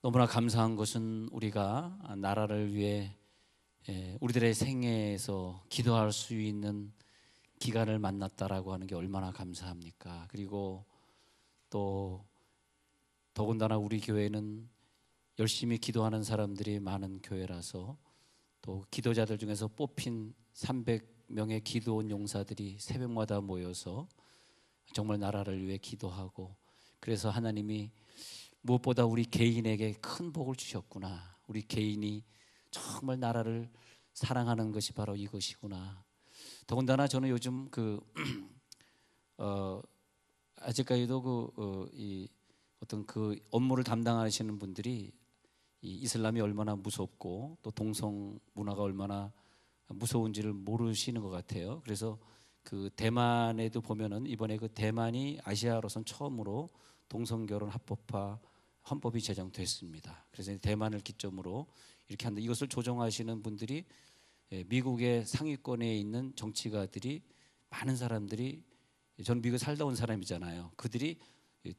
너무나 감사한 것은 우리가 나라를 위해 우리들의 생애에서 기도할 수 있는 기간을 만났다라고 하는 게 얼마나 감사합니까? 그리고 또 더군다나 우리 교회는 열심히 기도하는 사람들이 많은 교회라서 또 기도자들 중에서 뽑힌 300명의 기도원 용사들이 새벽마다 모여서 정말 나라를 위해 기도하고, 그래서 하나님이 무엇보다 우리 개인에게 큰 복을 주셨구나. 우리 개인이 정말 나라를 사랑하는 것이 바로 이것이구나. 더군다나 저는 요즘 아직까지도 어떤 업무를 담당하시는 분들이 이 이슬람이 얼마나 무섭고 또 동성 문화가 얼마나 무서운지를 모르시는 것 같아요. 그래서 그 대만에도 보면은 이번에 그 대만이 아시아로선 처음으로 동성 결혼 합법화 헌법이 제정됐습니다. 그래서 대만을 기점으로 이렇게 한다. 이것을 조정하시는 분들이 미국의 상위권에 있는 정치가들이, 많은 사람들이, 저는 미국에 살다 온 사람이잖아요. 그들이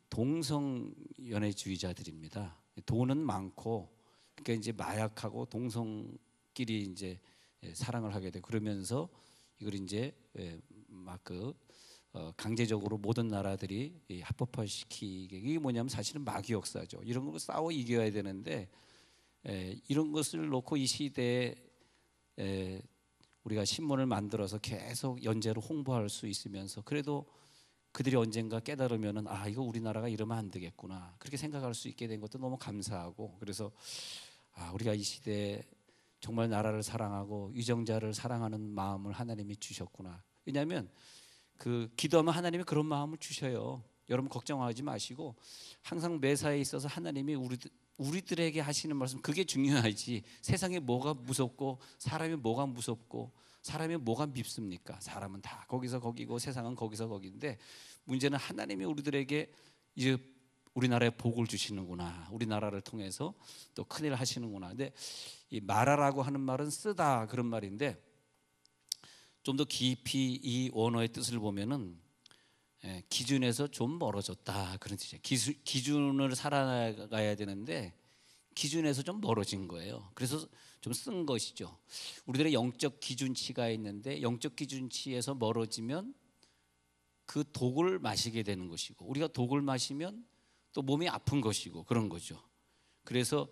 동성 연애주의자들입니다. 돈은 많고, 그러니까 이제 마약하고 동성끼리 이제 사랑을 하게 돼. 그러면서 이걸 이제 강제적으로 모든 나라들이 합법화시키게. 이게 뭐냐면 사실은 마귀 역사죠. 이런 거 싸워 이겨야 되는데 이런 것을 놓고 이 시대에 우리가 신문을 만들어서 계속 연재로 홍보할 수 있으면서, 그래도 그들이 언젠가 깨달으면은 이거 우리나라가 이러면 안 되겠구나, 그렇게 생각할 수 있게 된 것도 너무 감사하고, 그래서 우리가 이 시대에 정말 나라를 사랑하고 유정자를 사랑하는 마음을 하나님이 주셨구나. 왜냐하면 기도하면 하나님이 그런 마음을 주셔요. 여러분 걱정하지 마시고 항상 매사에 있어서 하나님이 우리들에게 하시는 말씀, 그게 중요하지. 세상에 뭐가 무섭고 사람이 뭐가 무섭고 사람이 뭐가 밉습니까? 사람은 다 거기서 거기고 세상은 거기서 거기인데, 문제는 하나님이 우리들에게 이제 우리나라에 복을 주시는구나, 우리나라를 통해서 또 큰일 하시는구나. 근데 이 말하라고 하는 말은 쓰다, 그런 말인데 좀 더 깊이 이 원어의 뜻을 보면은 기준에서 좀 멀어졌다, 그런 뜻이에요. 기준을 살아가야 되는데 기준에서 좀 멀어진 거예요. 그래서 좀 쓴 것이죠. 우리들의 영적 기준치가 있는데 영적 기준치에서 멀어지면 그 독을 마시게 되는 것이고, 우리가 독을 마시면 또 몸이 아픈 것이고, 그런 거죠. 그래서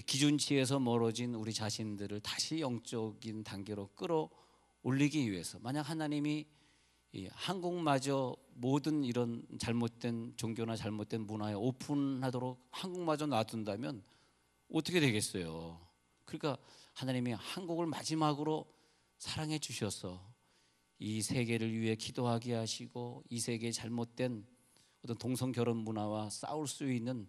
기준치에서 멀어진 우리 자신들을 다시 영적인 단계로 끌어올리기 위해서, 만약 하나님이 한국마저 모든 이런 잘못된 종교나 잘못된 문화에 오픈하도록 한국마저 놔둔다면 어떻게 되겠어요? 그러니까 하나님이 한국을 마지막으로 사랑해 주셔서 이 세계를 위해 기도하게 하시고, 이 세계의 잘못된 어떤 동성 결혼 문화와 싸울 수 있는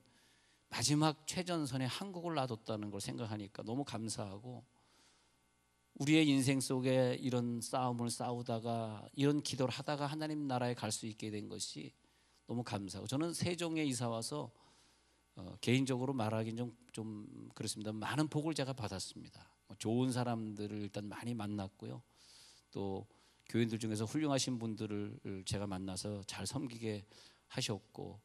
마지막 최전선에 한국을 놔뒀다는 걸 생각하니까 너무 감사하고, 우리의 인생 속에 이런 싸움을 싸우다가 이런 기도를 하다가 하나님 나라에 갈 수 있게 된 것이 너무 감사하고, 저는 세종에 이사 와서 개인적으로 말하기는 좀 그렇습니다. 많은 복을 제가 받았습니다. 좋은 사람들을 일단 많이 만났고요. 또 교인들 중에서 훌륭하신 분들을 제가 만나서 잘 섬기게 하셨고,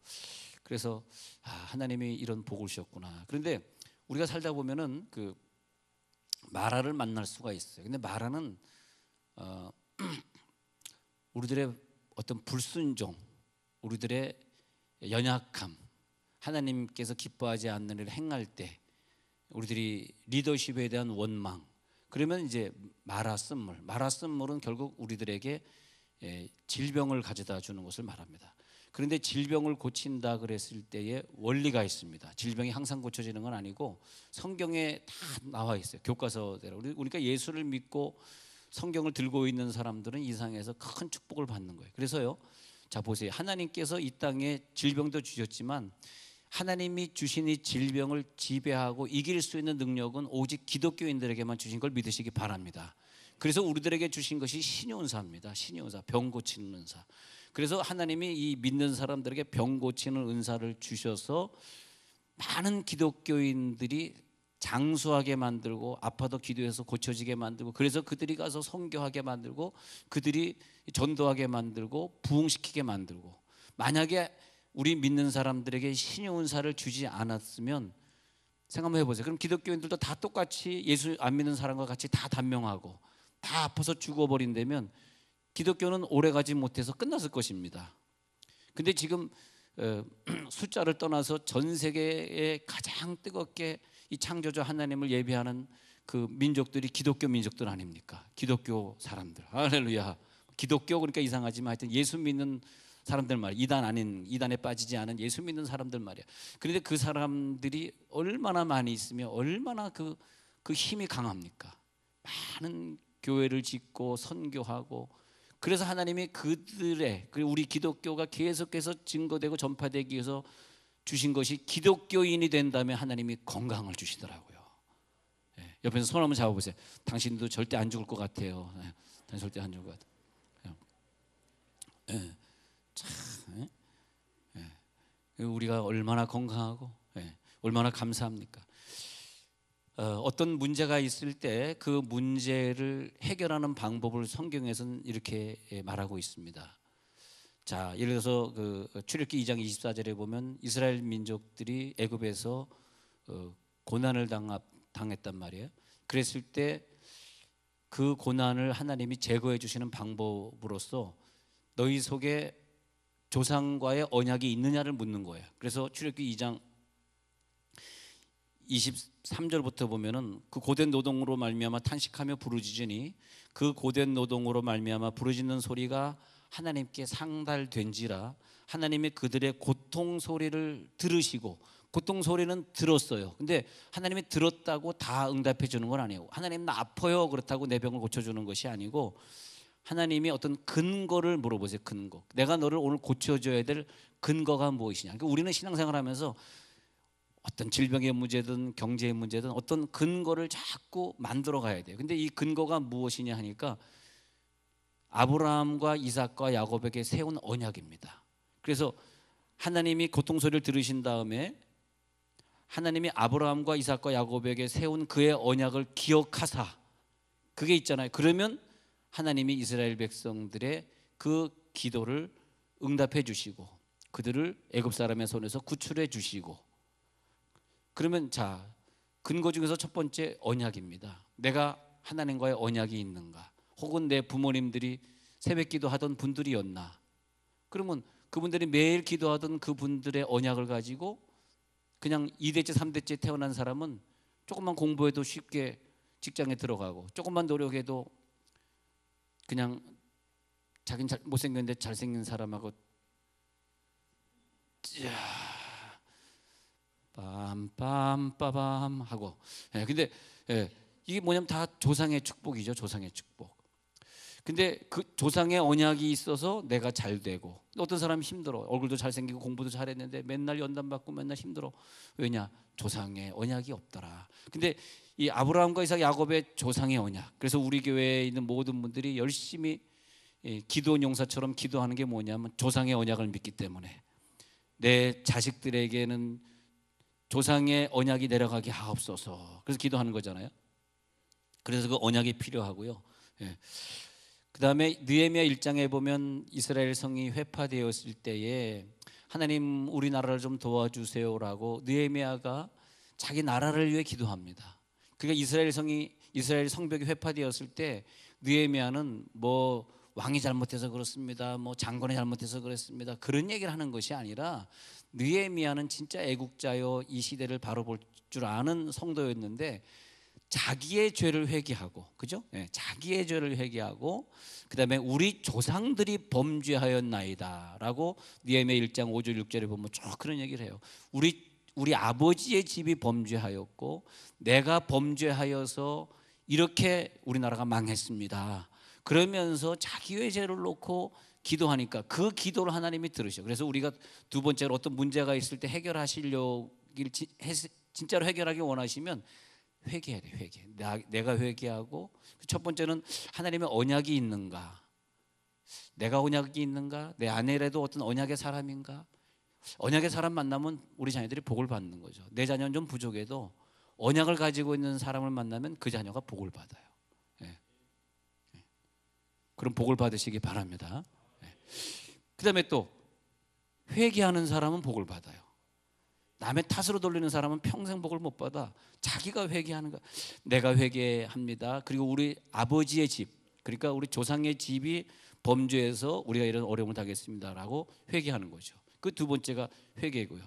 그래서 하나님이 이런 복을 주셨구나. 그런데 우리가 살다 보면은 마라를 만날 수가 있어요. 근데 마라는 우리들의 어떤 불순종, 우리들의 연약함, 하나님께서 기뻐하지 않는 일을 행할 때 우리들이 리더십에 대한 원망, 그러면 이제 마라쓴물은 결국 우리들에게 질병을 가져다 주는 것을 말합니다. 그런데 질병을 고친다 그랬을 때의 원리가 있습니다. 질병이 항상 고쳐지는 건 아니고 성경에 다 나와 있어요. 교과서대로. 그러니까 예수를 믿고 성경을 들고 있는 사람들은 이 세상에서 큰 축복을 받는 거예요. 그래서요, 자 보세요. 하나님께서 이 땅에 질병도 주셨지만 하나님이 주신 이 질병을 지배하고 이길 수 있는 능력은 오직 기독교인들에게만 주신 걸 믿으시기 바랍니다. 그래서 우리들에게 주신 것이 신유은사입니다. 신유은사, 병 고치는 은사. 그래서 하나님이 이 믿는 사람들에게 병 고치는 은사를 주셔서 많은 기독교인들이 장수하게 만들고, 아파도 기도해서 고쳐지게 만들고, 그래서 그들이 가서 선교하게 만들고, 그들이 전도하게 만들고, 부흥시키게 만들고, 만약에 우리 믿는 사람들에게 신의 은사를 주지 않았으면 생각 한번 해보세요. 그럼 기독교인들도 다 똑같이 예수 안 믿는 사람과 같이 다 단명하고 다 아파서 죽어버린다면 기독교는 오래가지 못해서 끝났을 것입니다. 근데 지금 숫자를 떠나서 전 세계에 가장 뜨겁게 이 창조주 하나님을 예배하는 그 민족들이 기독교 민족들 아닙니까? 기독교 사람들. 할렐루야. 기독교 그러니까 이상하지만 하여튼 예수 믿는 사람들 말이야. 이단 아닌, 이단에 빠지지 않은 예수 믿는 사람들 말이야. 그런데 그 사람들이 얼마나 많이 있으면 얼마나 그 힘이 강합니까? 많은 교회를 짓고 선교하고, 그래서 하나님이 그들의, 우리 기독교가 계속해서 증거되고 전파되기 위해서 주신 것이 기독교인이 된다면 하나님이 건강을 주시더라고요. 옆에서 손 한번 잡아보세요. 당신도 절대 안 죽을 것 같아요. 당신 절대 안 죽을 것 같아요. 참, 우리가 얼마나 건강하고 얼마나 감사합니까? 어떤 문제가 있을 때 그 문제를 해결하는 방법을 성경에서는 이렇게 말하고 있습니다. 자, 예를 들어서 그 출애굽기 2장 24절에 보면 이스라엘 민족들이 애굽에서 고난을 당했단 말이에요. 그랬을 때 그 고난을 하나님이 제거해 주시는 방법으로서 너희 속에 조상과의 언약이 있느냐를 묻는 거예요. 그래서 출애굽기 2장 23절부터 보면은 그 고된 노동으로 말미암아 탄식하며 부르짖으니 그 고된 노동으로 말미암아 부르짖는 소리가 하나님께 상달된지라 하나님이 그들의 고통 소리를 들으시고, 고통 소리는 들었어요. 근데 하나님이 들었다고 다 응답해 주는 건 아니에요. 하나님 나 아파요 그렇다고 내 병을 고쳐주는 것이 아니고 하나님이 어떤 근거를 물어보세요. 근거. 내가 너를 오늘 고쳐줘야 될 근거가 무엇이냐. 그러니까 우리는 신앙생활하면서 어떤 질병의 문제든 경제의 문제든 어떤 근거를 자꾸 만들어 가야 돼요. 근데 이 근거가 무엇이냐 하니까 아브라함과 이삭과 야곱에게 세운 언약입니다. 그래서 하나님이 고통 소리를 들으신 다음에 하나님이 아브라함과 이삭과 야곱에게 세운 그의 언약을 기억하사, 그게 있잖아요. 그러면 하나님이 이스라엘 백성들의 그 기도를 응답해 주시고 그들을 애굽 사람의 손에서 구출해 주시고, 그러면 자, 근거 중에서 첫 번째 언약입니다. 내가 하나님과의 언약이 있는가? 혹은 내 부모님들이 새벽 기도하던 분들이었나? 그러면 그분들이 매일 기도하던 그분들의 언약을 가지고 그냥 2대째 3대째 태어난 사람은 조금만 공부해도 쉽게 직장에 들어가고, 조금만 노력해도 그냥 자기는 못생겼는데 잘생긴 사람하고 빰빰빠밤 하고. 근데 이게 뭐냐면 다 조상의 축복이죠. 조상의 축복. 근데 그 조상의 언약이 있어서 내가 잘 되고, 어떤 사람이 힘들어. 얼굴도 잘생기고 공부도 잘했는데 맨날 연단 받고 맨날 힘들어. 왜냐? 조상의 언약이 없더라. 근데 이 아브라함과 이삭 야곱의 조상의 언약. 그래서 우리 교회에 있는 모든 분들이 열심히 기도원 용사처럼 기도하는 게 뭐냐면 조상의 언약을 믿기 때문에 내 자식들에게는 조상의 언약이 내려가게 하옵소서. 그래서 기도하는 거잖아요. 그래서 그 언약이 필요하고요. 그 다음에 느헤미야 1장에 보면 이스라엘 성이 회파되었을 때에 하나님 우리나라를 좀 도와주세요라고 느헤미야가 자기 나라를 위해 기도합니다. 그러니까 이스라엘 성벽이 회파되었을 때 느헤미야는 뭐 왕이 잘못해서 그렇습니다, 뭐 장관이 잘못해서 그렇습니다, 그런 얘기를 하는 것이 아니라 느헤미야는 진짜 애국자요, 이 시대를 바로 볼 줄 아는 성도였는데 자기의 죄를 회개하고, 그죠? 자기의 죄를 회개하고, 그 다음에 우리 조상들이 범죄하였나이다라고 느헤미야 1장 5절 6절에 보면 쭉 그런 얘기를 해요. 우리 아버지의 집이 범죄하였고 내가 범죄하여서 이렇게 우리나라가 망했습니다. 그러면서 자기의 죄를 놓고 기도하니까 그 기도를 하나님이 들으셔. 그래서 우리가 두 번째로 어떤 문제가 있을 때 해결하시려길 진짜로 해결하기 원하시면 회개해야 돼. 회개. 내가 회개하고, 첫 번째는 하나님의 언약이 있는가? 내가 언약이 있는가? 내 아내라도 어떤 언약의 사람인가? 언약의 사람 만나면 우리 자녀들이 복을 받는 거죠. 내 자녀는 좀 부족해도 언약을 가지고 있는 사람을 만나면 그 자녀가 복을 받아요. 그럼 복을 받으시기 바랍니다. 그 다음에 또 회개하는 사람은 복을 받아요. 남의 탓으로 돌리는 사람은 평생 복을 못 받아. 자기가 회개하는 거야. 내가 회개합니다. 그리고 우리 아버지의 집, 그러니까 우리 조상의 집이 범죄해서 우리가 이런 어려움을 당했습니다라고 회개하는 거죠. 그 두 번째가 회개고요.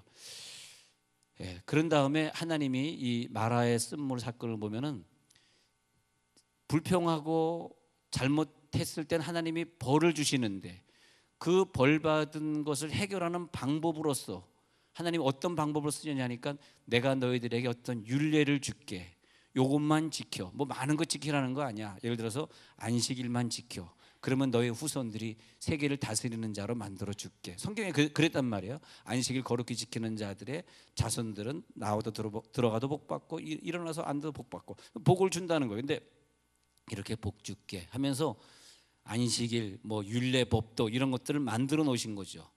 예, 그런 다음에 하나님이 이 마라의 쓴물 사건을 보면은 불평하고 잘못했을 땐 하나님이 벌을 주시는데 그 벌 받은 것을 해결하는 방법으로서 하나님 어떤 방법을 쓰냐니까 내가 너희들에게 어떤 율례를 줄게. 요것만 지켜. 뭐 많은 거 지키라는 거 아니야. 예를 들어서 안식일만 지켜. 그러면 너희 후손들이 세계를 다스리는 자로 만들어 줄게. 성경에 그랬단 말이에요. 안식일 거룩히 지키는 자들의 자손들은 나와도 들어가도 복 받고 일어나서 앉아도 복 받고 복을 준다는 거예요. 근데 이렇게 복 줄게 하면서 안식일, 뭐 율례, 법도 이런 것들을 만들어 놓으신 거죠.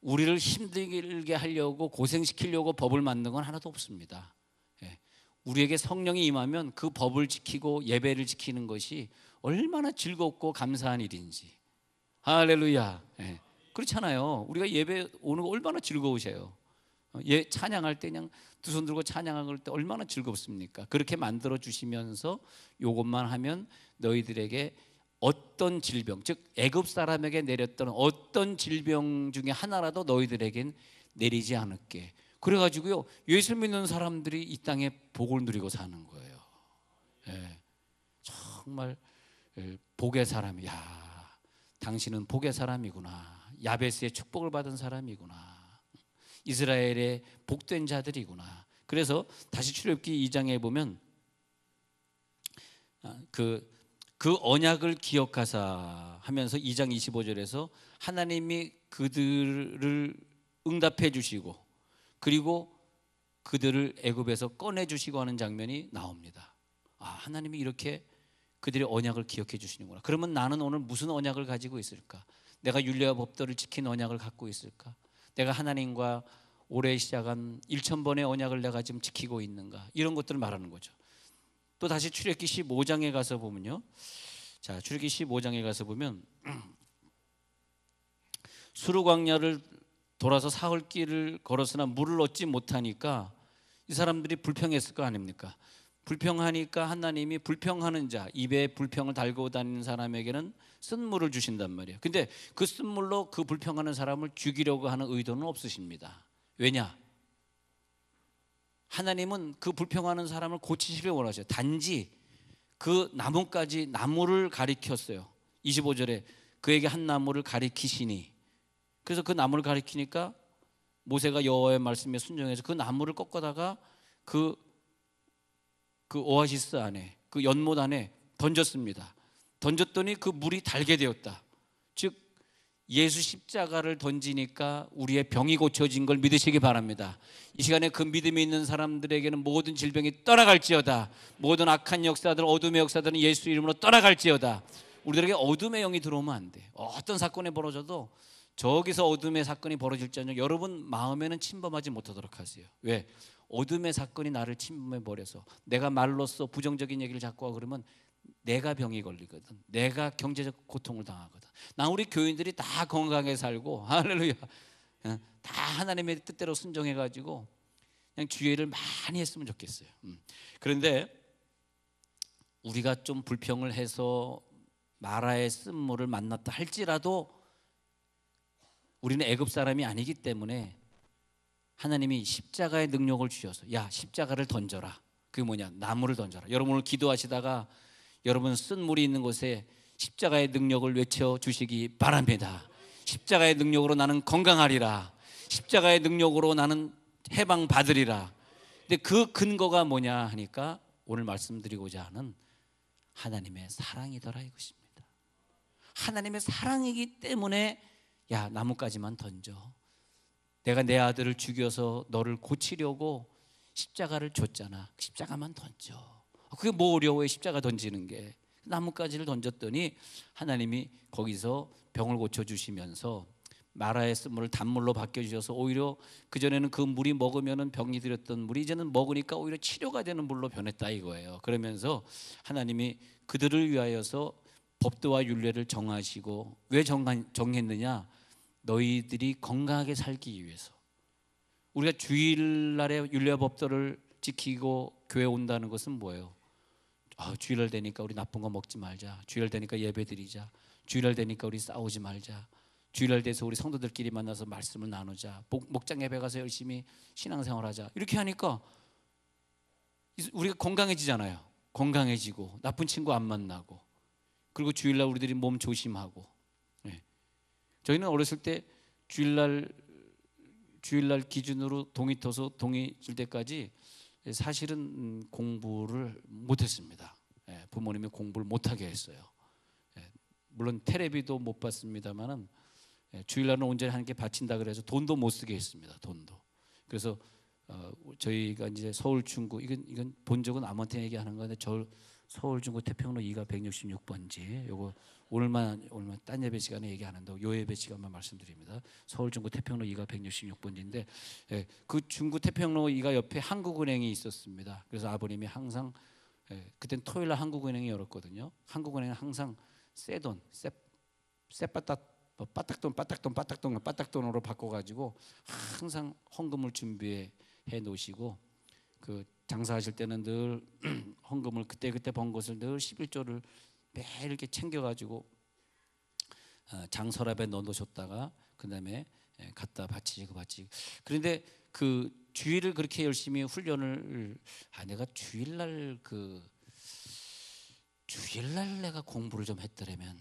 우리를 힘들게 하려고 고생시키려고 법을 만든 건 하나도 없습니다. 예. 우리에게 성령이 임하면 그 법을 지키고 예배를 지키는 것이 얼마나 즐겁고 감사한 일인지. 할렐루야. 예. 그렇잖아요. 우리가 예배 오는 거 얼마나 즐거우세요. 예, 찬양할 때 그냥 두 손 들고 찬양할 때 얼마나 즐겁습니까? 그렇게 만들어 주시면서 요것만 하면 너희들에게 어떤 질병, 즉 애굽 사람에게 내렸던 어떤 질병 중에 하나라도 너희들에겐 내리지 않을게. 그래가지고요 예수 믿는 사람들이 이 땅에 복을 누리고 사는 거예요. 예, 정말 복의 사람이야. 당신은 복의 사람이구나. 야베스의 축복을 받은 사람이구나. 이스라엘의 복된 자들이구나. 그래서 다시 출애굽기 2장에 보면 그 언약을 기억하사 하면서 2장 25절에서 하나님이 그들을 응답해 주시고 그리고 그들을 애굽에서 꺼내 주시고 하는 장면이 나옵니다. 아, 하나님이 이렇게 그들의 언약을 기억해 주시는구나. 그러면 나는 오늘 무슨 언약을 가지고 있을까? 내가 율례와 법도를 지킨 언약을 갖고 있을까? 내가 하나님과 올해 시작한 1000번의 언약을 내가 지금 지키고 있는가? 이런 것들을 말하는 거죠. 또 다시 출애굽기 15장에 가서 보면요. 자, 출애굽기 15장에 가서 보면 수르 광야를 돌아서 사흘 길을 걸었으나 물을 얻지 못하니까 이 사람들이 불평했을 거 아닙니까? 불평하니까 하나님이 불평하는 자, 입에 불평을 달고 다니는 사람에게는 쓴물을 주신단 말이에요. 근데 그 쓴물로 그 불평하는 사람을 죽이려고 하는 의도는 없으십니다. 왜냐? 하나님은 그 불평하는 사람을 고치시길 원하셔요. 단지 그 나무를 가리켰어요. 25절에 그에게 한 나무를 가리키시니. 그래서 그 나무를 가리키니까 모세가 여호와의 말씀에 순종해서 그 나무를 꺾어다가 그 오아시스 안에, 그 연못 안에 던졌습니다. 던졌더니 그 물이 달게 되었다. 즉 예수 십자가를 던지니까 우리의 병이 고쳐진 걸 믿으시기 바랍니다. 이 시간에 그 믿음이 있는 사람들에게는 모든 질병이 떠나갈지어다. 모든 악한 역사들, 어둠의 역사들은 예수 이름으로 떠나갈지어다. 우리들에게 어둠의 영이 들어오면 안 돼. 어떤 사건이 벌어져도 저기서 어둠의 사건이 벌어질지언정 여러분 마음에는 침범하지 못하도록 하세요. 왜? 어둠의 사건이 나를 침범해 버려서 내가 말로써 부정적인 얘기를 자꾸 하고 그러면 내가 병이 걸리거든. 내가 경제적 고통을 당하거든. 나 우리 교인들이 다 건강하게 살고 할렐루야. 다 하나님의 뜻대로 순종해가지고 그냥 주의를 많이 했으면 좋겠어요. 그런데 우리가 좀 불평을 해서 마라의 쓴물을 만났다 할지라도 우리는 애굽 사람이 아니기 때문에 하나님이 십자가의 능력을 주셔서 야 십자가를 던져라. 그게 뭐냐? 나무를 던져라. 여러분 오늘 기도하시다가 여러분 쓴 물이 있는 곳에 십자가의 능력을 외쳐주시기 바랍니다. 십자가의 능력으로 나는 건강하리라. 십자가의 능력으로 나는 해방받으리라. 근데 그 근거가 뭐냐 하니까 오늘 말씀드리고자 하는 하나님의 사랑이더라 이것입니다. 하나님의 사랑이기 때문에 야 나무까지만 던져. 내가 내 아들을 죽여서 너를 고치려고 십자가를 줬잖아. 십자가만 던져. 그게 뭐 어려워요? 십자가 던지는 게. 나뭇가지를 던졌더니 하나님이 거기서 병을 고쳐주시면서 마라의 쓴물을 단물로 바뀌어주셔서 오히려 그전에는 그 물이 먹으면 병이 들었던 물이 이제는 먹으니까 오히려 치료가 되는 물로 변했다 이거예요. 그러면서 하나님이 그들을 위하여서 법도와 율례를 정하시고 왜 정했느냐? 너희들이 건강하게 살기 위해서. 우리가 주일날에 율례와 법도를 지키고 교회 온다는 것은 뭐예요? 주일날 되니까 우리 나쁜 거 먹지 말자. 주일날 되니까 예배 드리자. 주일날 되니까 우리 싸우지 말자. 주일날 돼서 우리 성도들끼리 만나서 말씀을 나누자. 목장 예배 가서 열심히 신앙생활하자. 이렇게 하니까 우리가 건강해지잖아요. 건강해지고 나쁜 친구 안 만나고, 그리고 주일날 우리들이 몸 조심하고. 저희는 어렸을 때 주일날 기준으로 동이 터서 동이 질 때까지 사실은 공부를 못했습니다. 부모님이 공부를 못하게 했어요. 물론 텔레비도 못 봤습니다만은 주일날은 온전히 하나님께 바친다 그래서 돈도 못 쓰게 했습니다. 돈도. 그래서 저희가 이제 서울 중구, 이건 본 적은 아무한테 얘기하는 건데, 저 서울 중구 태평로 2가 166번지, 요거 오늘만 딴 예배 시간에 얘기하는데 요 예배 시간만 말씀드립니다. 서울 중구 태평로 2가 166번지인데, 그 중구 태평로 2가 옆에 한국은행이 있었습니다. 그래서 아버님이 항상, 그땐 토요일날 한국은행이 열었거든요. 한국은행은 항상 새돈, 빠딱돈으로 바꿔가지고 항상 헌금을 준비해 놓으시고, 그 장사하실 때는 늘 헌금을 그때 번 것을 늘 11조를 매일 이렇게 챙겨가지고 장서랍에 넣어 놓으셨다가 그 다음에 갖다 바치고. 그런데 그 주일을 그렇게 열심히 훈련을, 내가 주일날 내가 공부를 좀 했더라면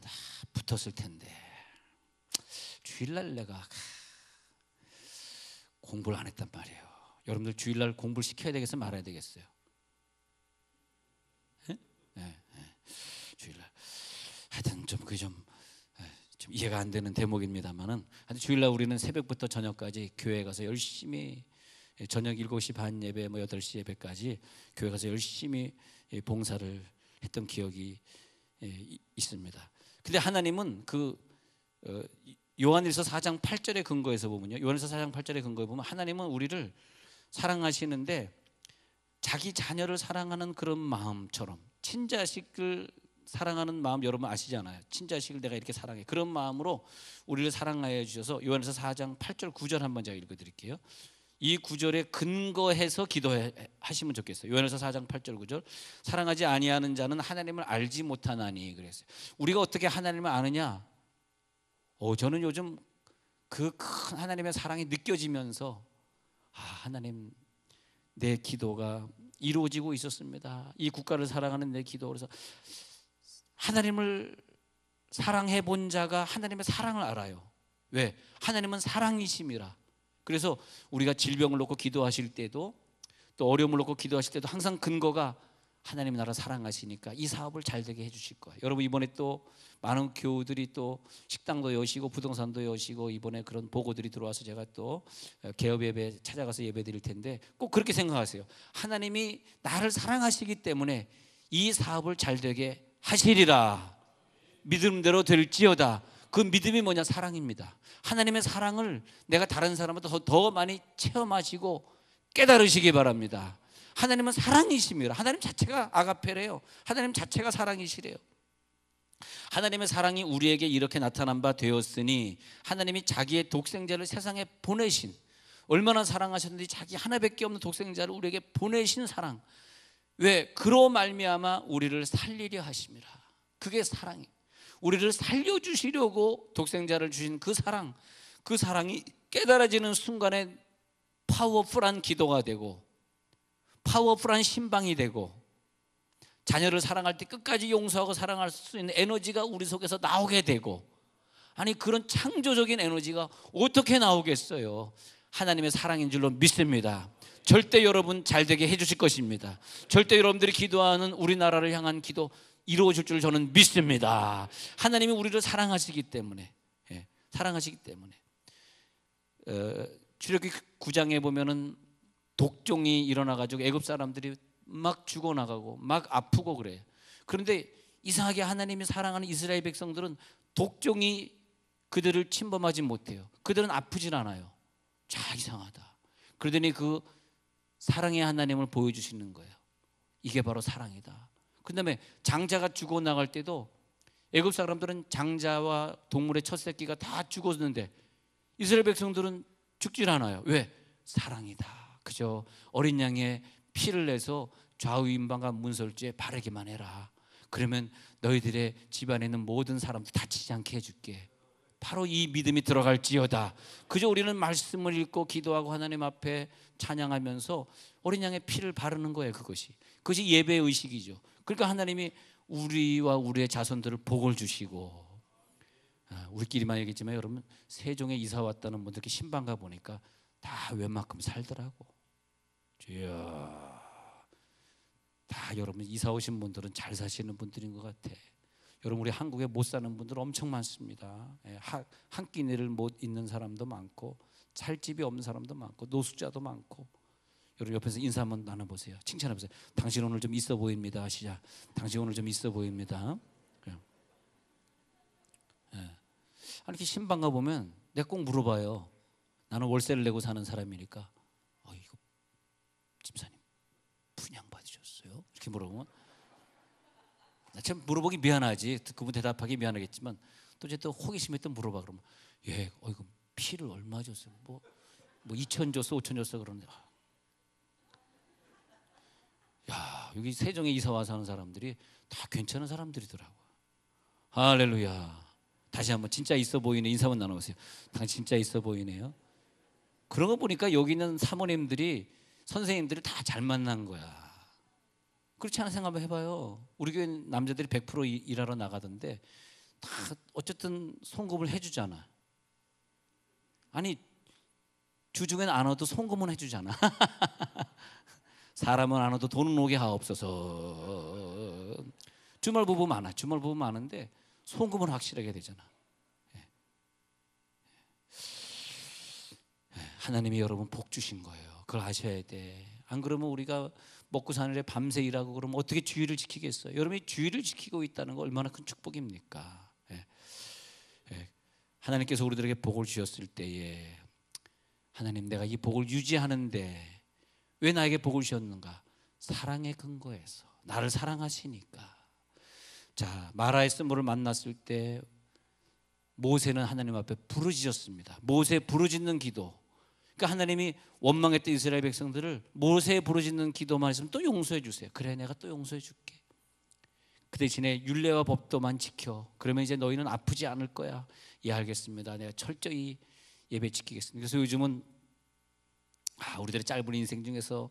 붙었을 텐데, 주일날 내가 공부를 안 했단 말이에요. 여러분들 주일날 공부를 시켜야 되겠어요? 말아야 되겠어요? 주일날 하여튼 좀 이해가 안 되는 대목입니다만은, 주일날 우리는 새벽부터 저녁까지 교회 가서 열심히, 저녁 7시 반 예배, 8시 예배까지 교회 가서 열심히 봉사를 했던 기억이 있습니다. 근데 하나님은 요한일서 4장 8절의 근거에서 보면요, 요한일서 4장 8절의 근거에 보면 하나님은 우리를 사랑하시는데 자기 자녀를 사랑하는 그런 마음처럼, 친자식을 사랑하는 마음 여러분 아시잖아요. 친자식을 내가 이렇게 사랑해, 그런 마음으로 우리를 사랑하여 주셔서, 요한일서 4장 8절 9절 한번 제가 읽어드릴게요. 이 구절에 근거해서 기도하시면 좋겠어요. 요한일서 4장 8절 9절, 사랑하지 아니하는 자는 하나님을 알지 못하나니 그랬어요. 우리가 어떻게 하나님을 아느냐? 저는 요즘 그 큰 하나님의 사랑이 느껴지면서, 하나님, 내 기도가 이루어지고 있었습니다. 이 국가를 사랑하는 내 기도. 그래서 하나님을 사랑해 본 자가 하나님의 사랑을 알아요. 왜? 하나님은 사랑이심이라. 그래서 우리가 질병을 놓고 기도하실 때도, 또 어려움을 놓고 기도하실 때도 항상 근거가 하나님 나라 사랑하시니까 이 사업을 잘 되게 해주실 거예요. 여러분, 이번에 또 많은 교우들이 또 식당도 여시고 부동산도 여시고, 이번에 그런 보고들이 들어와서 제가 또 개업 예배 찾아가서 예배 드릴 텐데, 꼭 그렇게 생각하세요. 하나님이 나를 사랑하시기 때문에 이 사업을 잘 되게 하시리라. 믿음대로 될지어다. 그 믿음이 뭐냐? 사랑입니다. 하나님의 사랑을 내가 다른 사람보다 더 많이 체험하시고 깨달으시기 바랍니다. 하나님은 사랑이십니다. 하나님 자체가 아가페래요. 하나님 자체가 사랑이시래요. 하나님의 사랑이 우리에게 이렇게 나타난 바 되었으니, 하나님이 자기의 독생자를 세상에 보내신, 얼마나 사랑하셨는지 자기 하나밖에 없는 독생자를 우리에게 보내신 사랑. 왜? 그로 말미암아 우리를 살리려 하심이라. 그게 사랑이에요. 우리를 살려주시려고 독생자를 주신 그 사랑, 그 사랑이 깨달아지는 순간에 파워풀한 기도가 되고, 파워풀한 신방이 되고, 자녀를 사랑할 때 끝까지 용서하고 사랑할 수 있는 에너지가 우리 속에서 나오게 되고, 아니 그런 창조적인 에너지가 어떻게 나오겠어요? 하나님의 사랑인 줄로 믿습니다. 절대 여러분 잘 되게 해주실 것입니다. 절대 여러분들이 기도하는 우리나라를 향한 기도 이루어질 줄 저는 믿습니다. 하나님이 우리를 사랑하시기 때문에, 사랑하시기 때문에. 출애굽기 9장에 보면은 독종이 일어나가지고 애굽 사람들이 막 죽어나가고 막 아프고 그래요. 그런데 이상하게 하나님이 사랑하는 이스라엘 백성들은 독종이 그들을 침범하지 못해요. 그들은 아프진 않아요. 자, 이상하다. 그러더니 그 사랑의 하나님을 보여주시는 거예요. 이게 바로 사랑이다. 그 다음에 장자가 죽어나갈 때도 애굽 사람들은 장자와 동물의 첫 새끼가 다 죽었는데 이스라엘 백성들은 죽질 않아요. 왜? 사랑이다. 그저 어린 양의 피를 내서 좌우임방과 문설주에 바르기만 해라. 그러면 너희들의 집안에 있는 모든 사람들 다치지 않게 해줄게. 바로 이 믿음이 들어갈지어다. 그저 우리는 말씀을 읽고 기도하고 하나님 앞에 찬양하면서 어린 양의 피를 바르는 거예요. 그것이 예배의 의식이죠. 그러니까 하나님이 우리와 우리의 자손들을 복을 주시고, 우리끼리만 얘기했지만 여러분, 세종에 이사 왔다는 분들 신방 가 보니까 다 웬만큼 살더라고. 주여, 다 여러분 이사 오신 분들은 잘 사시는 분들인 것 같아. 여러분, 우리 한국에 못 사는 분들 엄청 많습니다. 한 끼니를 못 있는 사람도 많고, 살 집이 없는 사람도 많고, 노숙자도 많고. 여러분 옆에서 인사 한번 나눠보세요. 칭찬해보세요. 당신 오늘 좀 있어 보입니다. 시작. 당신 오늘 좀 있어 보입니다. 이렇게 신방 가보면 내가 꼭 물어봐요. 나는 월세를 내고 사는 사람이니까, 이거 집사님 분양 받으셨어요? 이렇게 물어보면 참 물어보기 미안하지. 그분 대답하기 미안하겠지만 또 이제 또 호기심에 또 물어봐. 그러면 이거 피를 얼마 줬어요? 뭐 2천 줬어, 5천 줬어 그러는데, 야, 여기 세종에 이사 와서 사는 사람들이 다 괜찮은 사람들이더라고요. 할렐루야. 다시 한번 진짜 있어 보이네. 인사 한번 나눠보세요. 당신 진짜 있어 보이네요. 그런 거 보니까 여기 있는 사모님들이, 선생님들이 다 잘 만난 거야. 그렇지 않은 생각 한번 해봐요. 우리 교회 남자들이 100% 일하러 나가던데 다 어쨌든 송금을 해주잖아. 아니, 주중엔 안 와도 송금은 해주잖아. 사람은 안 와도 돈은 오게 하옵소서. 주말 부부 많아. 주말 부부 많은데 송금은 확실하게 되잖아. 하나님이 여러분 복 주신 거예요. 그걸 아셔야 돼. 안 그러면 우리가 먹고 사는데 밤새 일하고 그러면 어떻게 주의를 지키겠어요? 여러분이 주의를 지키고 있다는 거 얼마나 큰 축복입니까? 하나님께서 우리들에게 복을 주셨을 때에, 하나님, 내가 이 복을 유지하는데 왜 나에게 복을 주셨는가? 사랑의 근거에서, 나를 사랑하시니까. 자, 마라의 쓴물을 만났을 때 모세는 하나님 앞에 부르짖었습니다. 모세 부르짖는 기도. 그러니까 하나님이 원망했던 이스라엘 백성들을 모세의 부르짖는 기도만 있으면 또 용서해 주세요. 그래, 내가 또 용서해 줄게. 그 대신에 율례와 법도만 지켜. 그러면 이제 너희는 아프지 않을 거야. 예, 알겠습니다. 내가 철저히 예배 지키겠습니다. 그래서 요즘은 우리들의 짧은 인생 중에서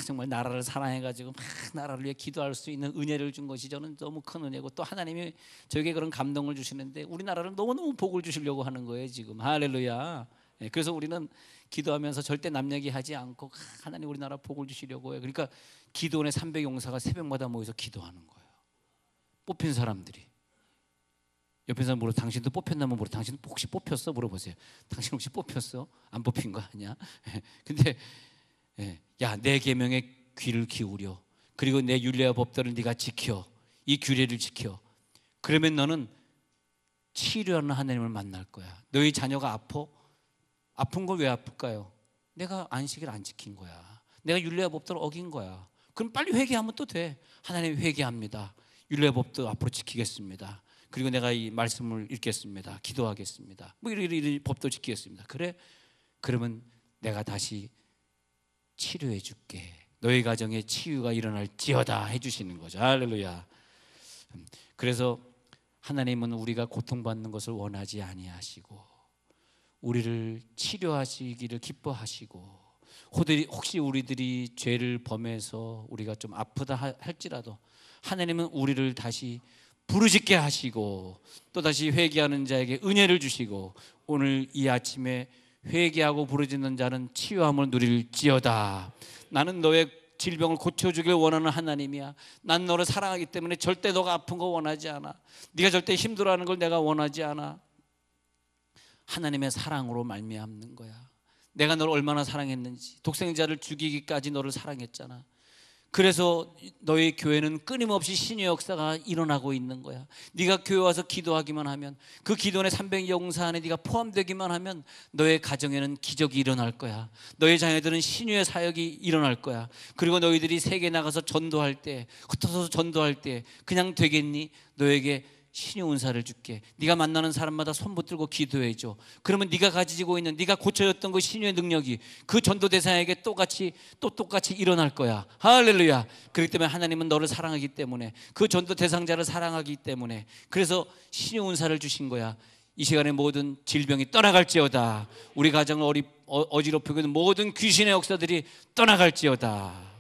정말 나라를 사랑해가지고 나라를 위해 기도할 수 있는 은혜를 준 것이 저는 너무 큰 은혜고, 또 하나님이 저에게 그런 감동을 주시는데 우리나라를 너무너무 복을 주시려고 하는 거예요 지금. 할렐루야. 그래서 우리는 기도하면서 절대 남 얘기하지 않고 하나님 우리나라 복을 주시려고 해요. 그러니까 기도원의 300용사가 새벽마다 모여서 기도하는 거예요. 뽑힌 사람들이. 옆에 사람 물어, 당신도 뽑혔나면 물어, 당신 혹시 뽑혔어? 물어보세요. 당신 혹시 뽑혔어? 안 뽑힌 거 아니야? 근데 야, 내 계명에 귀를 기울여. 그리고 내 율례와 법도를 네가 지켜. 이 규례를 지켜. 그러면 너는 치료하는 하나님을 만날 거야. 너희 자녀가 아픈 걸 왜 아플까요? 내가 안식일 안 지킨 거야. 내가 율례와 법도를 어긴 거야. 그럼 빨리 회개하면 또 돼. 하나님, 회개합니다. 율례와 법도 앞으로 지키겠습니다. 그리고 내가 이 말씀을 읽겠습니다. 기도하겠습니다. 이런 법도 지키겠습니다. 그래? 그러면 내가 다시 치료해 줄게. 너희 가정에 치유가 일어날지어다 해주시는 거죠. 할렐루야. 그래서 하나님은 우리가 고통받는 것을 원하지 아니하시고 우리를 치료하시기를 기뻐하시고, 혹시 우리들이 죄를 범해서 우리가 좀 아프다 할지라도 하나님은 우리를 다시 부르짖게 하시고 또다시 회개하는 자에게 은혜를 주시고, 오늘 이 아침에 회개하고 부르짖는 자는 치유함을 누릴지어다. 나는 너의 질병을 고쳐주길 원하는 하나님이야. 난 너를 사랑하기 때문에 절대 너가 아픈 거 원하지 않아. 네가 절대 힘들어하는 걸 내가 원하지 않아. 하나님의 사랑으로 말미암는 거야. 내가 너를 얼마나 사랑했는지, 독생자를 죽이기까지 너를 사랑했잖아. 그래서 너희 교회는 끊임없이 신의 역사가 일어나고 있는 거야. 네가 교회 와서 기도하기만 하면, 그 기도원의 300용사 안에 네가 포함되기만 하면 너의 가정에는 기적이 일어날 거야. 너의 자녀들은 신유의 사역이 일어날 거야. 그리고 너희들이 세계 나가서 전도할 때, 흩어져서 전도할 때 그냥 되겠니? 너에게 신의 은사를 줄게. 네가 만나는 사람마다 손 붙들고 기도해 줘. 그러면 네가 가지고 있는, 네가 고쳐졌던 그 신의 능력이 그 전도 대상에게 똑같이 일어날 거야. 할렐루야. 그렇기 때문에 하나님은 너를 사랑하기 때문에, 그 전도 대상자를 사랑하기 때문에, 그래서 신의 은사를 주신 거야. 이 시간에 모든 질병이 떠나갈지어다. 우리 가정을 어지럽히고 있는 모든 귀신의 역사들이 떠나갈지어다.